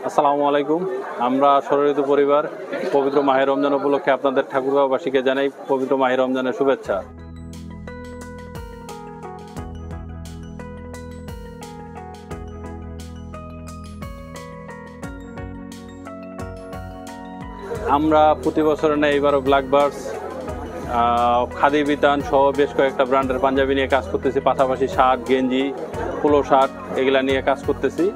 আসসালামু আলাইকুম। আমরা ষড়ঋতু পরিবার পবিত্র মাহে রমজান উপলক্ষে আপনাদের ঠাকুরগাঁওবাসীকে জানাই পবিত্র মাহে রমজানের শুভেচ্ছা। আমরা প্রতি বছরের ন্যায় এবারও ব্ল্যাকবার্ডস, খাদি বিতান সহ বেশ কয়েকটা ব্র্যান্ডের পাঞ্জাবি নিয়ে কাজ করতেছি, পাশাপাশি শার্ট, গেঞ্জি, পোলো শার্ট এগুলা নিয়ে কাজ করতেছি।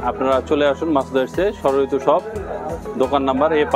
আপনারা চলে আসুন মাসুদ ষড়ঋতু শপ, দোকান নাম্বার A5।